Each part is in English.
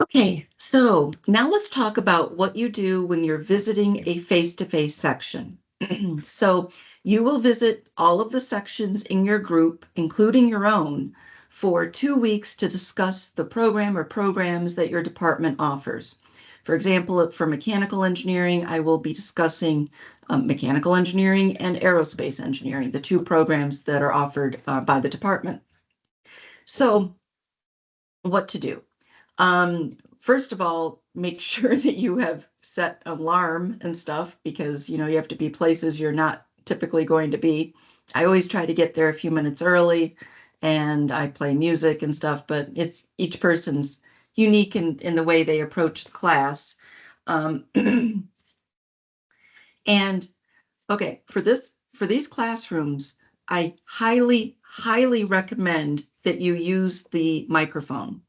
Okay, so now let's talk about what you do when you're visiting a face-to-face section. So you will visit all of the sections in your group, including your own, for 2 weeks to discuss the program or programs that your department offers. For example, for mechanical engineering, I will be discussing mechanical engineering and aerospace engineering, the two programs that are offered by the department. So what to do? Um, First of all, make sure that you have set alarm and stuff because you have to be places you're not typically going to be. I always try to get there a few minutes early and I play music and stuff, but it's each person's unique in the way they approach the class. Um, and okay, for these classrooms, I highly recommend that you use the microphone.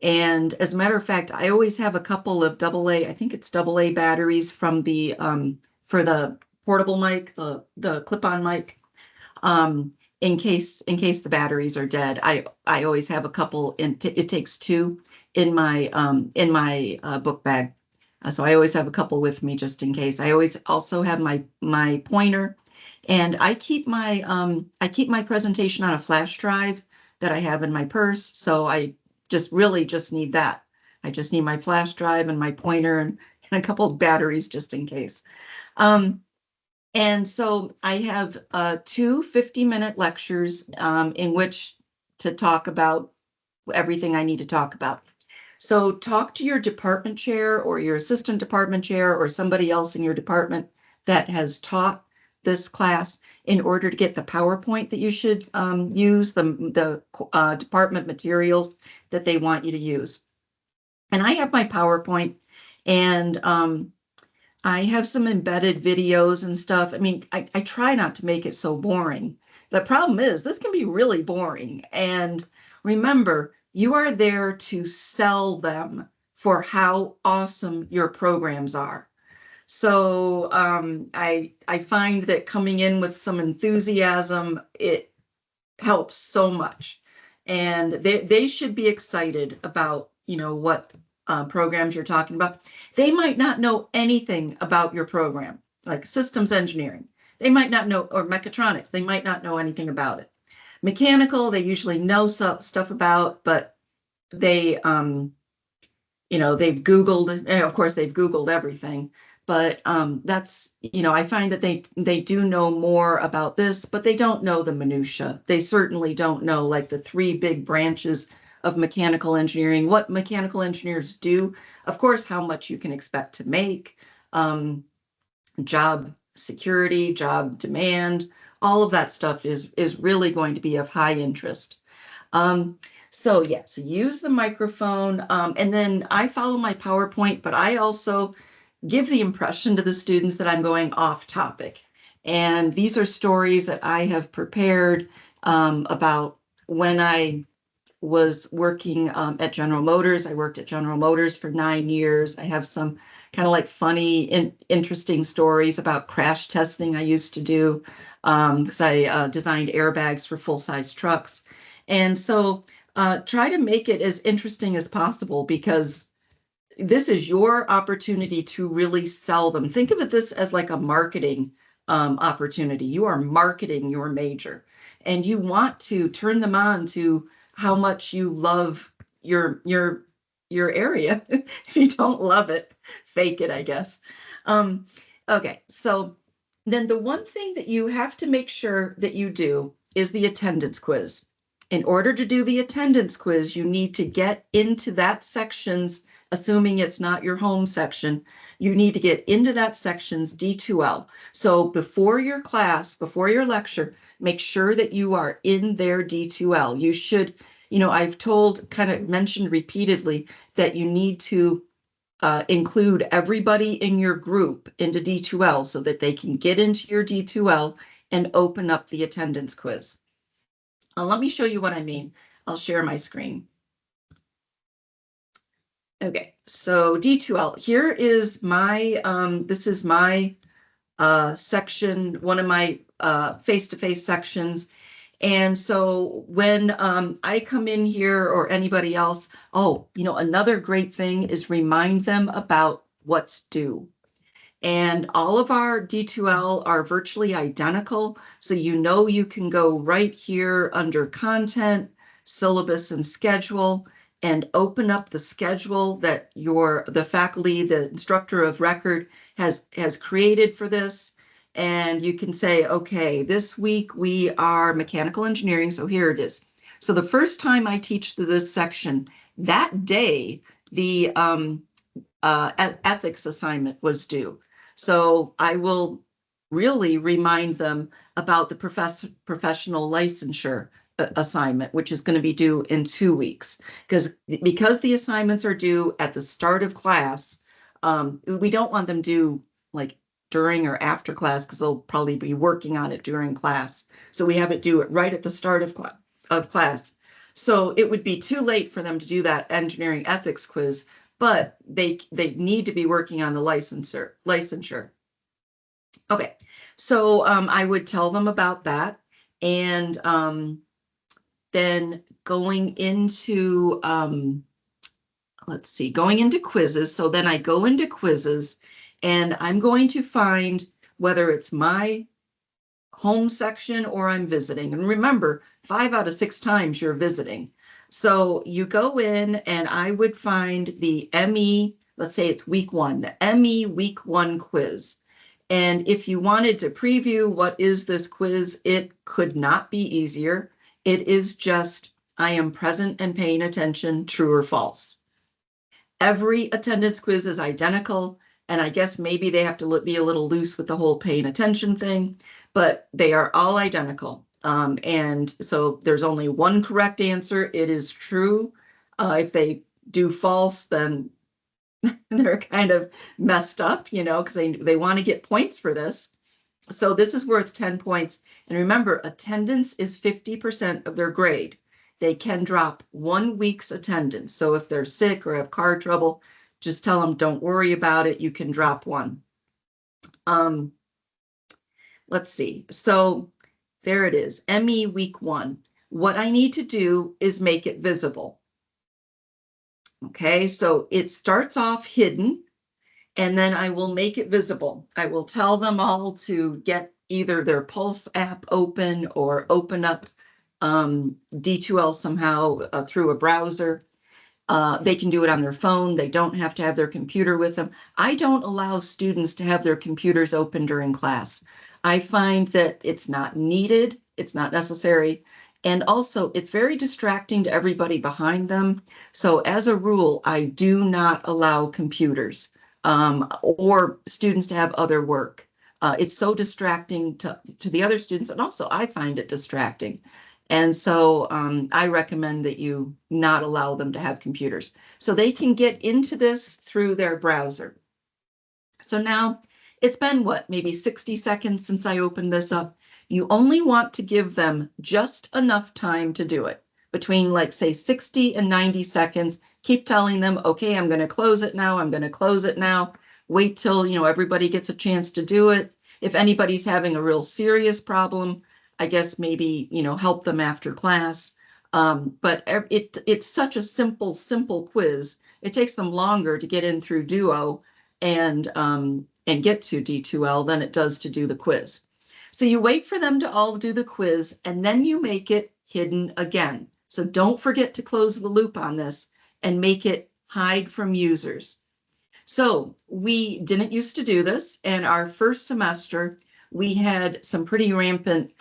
And as a matter of fact, I always have a couple of AA, I think it's AA batteries from the for the portable mic, the clip-on mic, um, in case the batteries are dead. I always have a couple, and it takes two in my book bag. So I always have a couple with me just in case. I always also have my pointer, and I keep my presentation on a flash drive that I have in my purse. So I just need that. I just need my flash drive and my pointer and a couple of batteries just in case. Um, and so I have two 50-minute lectures in which to talk about everything I need to talk about. So talk to your department chair or your assistant department chair or somebody else in your department that has taught this class in order to get the PowerPoint that you should use, the department materials that they want you to use. And I have my PowerPoint, and I have some embedded videos and stuff. I mean, I try not to make it so boring. The problem is this can be really boring. And remember, you are there to sell them for how awesome your programs are. So I find that coming in with some enthusiasm, it helps so much. And they should be excited about, what programs you're talking about. They might not know anything about your program, like systems engineering. They might not know, or mechatronics, they might not know anything about it. Mechanical, they usually know stuff about, but they, they've Googled, of course, they've Googled everything. But that's, I find that they do know more about this, but they don't know the minutia. They certainly don't know like the three big branches of mechanical engineering, what mechanical engineers do, of course, how much you can expect to make, job security, job demand, all of that stuff is really going to be of high interest. Um, so yeah, so use the microphone, and then I follow my PowerPoint, but I also give the impression to the students that I'm going off topic. And these are stories that I have prepared about when I was working at General Motors. I worked at General Motors for 9 years. I have some kind of like funny, interesting stories about crash testing I used to do because I designed airbags for full-size trucks. And so try to make it as interesting as possible because this is your opportunity to really sell them. Think of it this as like a marketing opportunity. You are marketing your major, and you want to turn them on to how much you love your area. If you don't love it, fake it, I guess. Um, okay, so then the one thing that you have to make sure that you do is the attendance quiz. In order to do the attendance quiz, you need to get into that section's, assuming it's not your home section, you need to get into that section's D2L. So before your class, before your lecture, make sure that you are in their D2L. You should, I've mentioned repeatedly that you need to include everybody in your group into D2L so that they can get into your D2L and open up the attendance quiz. Let me show you what I mean. I'll share my screen. Okay, so D2L, here is my, this is my section, one of my face-to-face sections. And so when I come in here or anybody else, oh, another great thing is remind them about what's due. And all of our D2L are virtually identical. So you can go right here under content, syllabus and schedule, and open up the schedule that the faculty, the instructor of record has created for this. And you can say, okay, this week we are mechanical engineering. So here it is. So the first time I teach this section, that day, the ethics assignment was due. So I will really remind them about the professional licensure assignment, which is going to be due in 2 weeks. Because the assignments are due at the start of class, we don't want them due like during or after class because they'll probably be working on it during class. So we have it due right at the start of class. So it would be too late for them to do that engineering ethics quiz, but they need to be working on the licensure. Okay, so I would tell them about that, and then going into going into quizzes. So then I go into quizzes, and I'm going to find whether it's my home section or I'm visiting. And remember, 5 out of 6 times you're visiting. So you go in and I would find the ME, let's say it's week 1, the ME week 1 quiz. And if you wanted to preview what is this quiz, it could not be easier. It is just, I am present and paying attention, true or false. Every attendance quiz is identical, and I guess maybe they have to be a little loose with the whole paying attention thing, but they are all identical. And so there's only one correct answer. It is true. If they do false, then they're kind of messed up, because they want to get points for this. So this is worth 10 points. And remember, attendance is 50% of their grade. They can drop 1 week's attendance. So if they're sick or have car trouble, just tell them, don't worry about it. You can drop 1. Let's see. So there it is, ME week 1. What I need to do is make it visible. Okay, so it starts off hidden, and then I will make it visible. I will tell them all to get either their Pulse app open or open up D2L somehow through a browser. They can do it on their phone. They don't have to have their computer with them. I don't allow students to have their computers open during class. I find that it's not needed. It's not necessary. And also, it's very distracting to everybody behind them. So as a rule, I do not allow computers or students to have other work. It's so distracting to the other students. And also, I find it distracting. And so I recommend that you not allow them to have computers. So they can get into this through their browser. So now it's been maybe 60 seconds since I opened this up. You only want to give them just enough time to do it. Between say 60 and 90 seconds, keep telling them, okay, I'm going to close it now. I'm going to close it now. Wait till, everybody gets a chance to do it. If anybody's having a real serious problem, I guess maybe, help them after class. But it's such a simple quiz. It takes them longer to get in through Duo and get to D2L than it does to do the quiz. So you wait for them to all do the quiz, and then you make it hidden again. So don't forget to close the loop on this and make it hide from users. So we didn't used to do this, and our first semester, we had some pretty rampant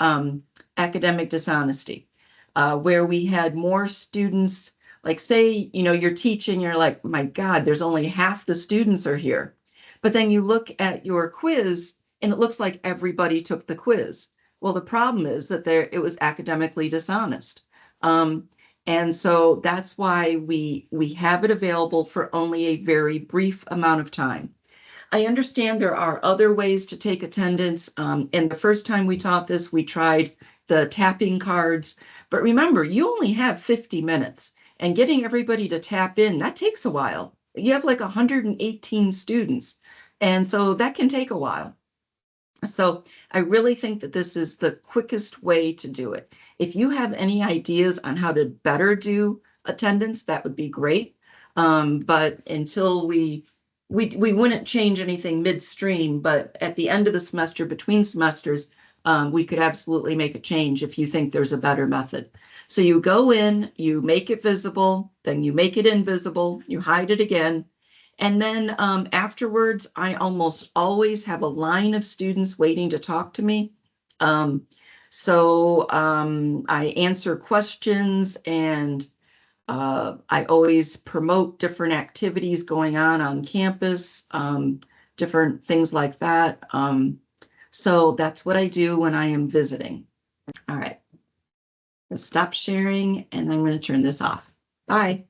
academic dishonesty, where we had more students, say, you're teaching, you're like, my God, there's only half the students are here. But then you look at your quiz and it looks like everybody took the quiz. Well, the problem is that it was academically dishonest. And so that's why we have it available for only a very brief amount of time. I understand there are other ways to take attendance. And the first time we taught this, we tried the tapping cards. But remember, you only have 50 minutes. And getting everybody to tap in, that takes a while. You have 118 students. And so that can take a while. So I really think that this is the quickest way to do it. If you have any ideas on how to better do attendance, that would be great. But until we wouldn't change anything midstream, but at the end of the semester, between semesters, we could absolutely make a change if you think there's a better method. So you go in, you make it visible, then you make it invisible, you hide it again. And then afterwards, I almost always have a line of students waiting to talk to me. I answer questions, and I always promote different activities going on campus, different things like that. So that's what I do when I am visiting. All right. Let's stop sharing, and I'm going to turn this off. Bye.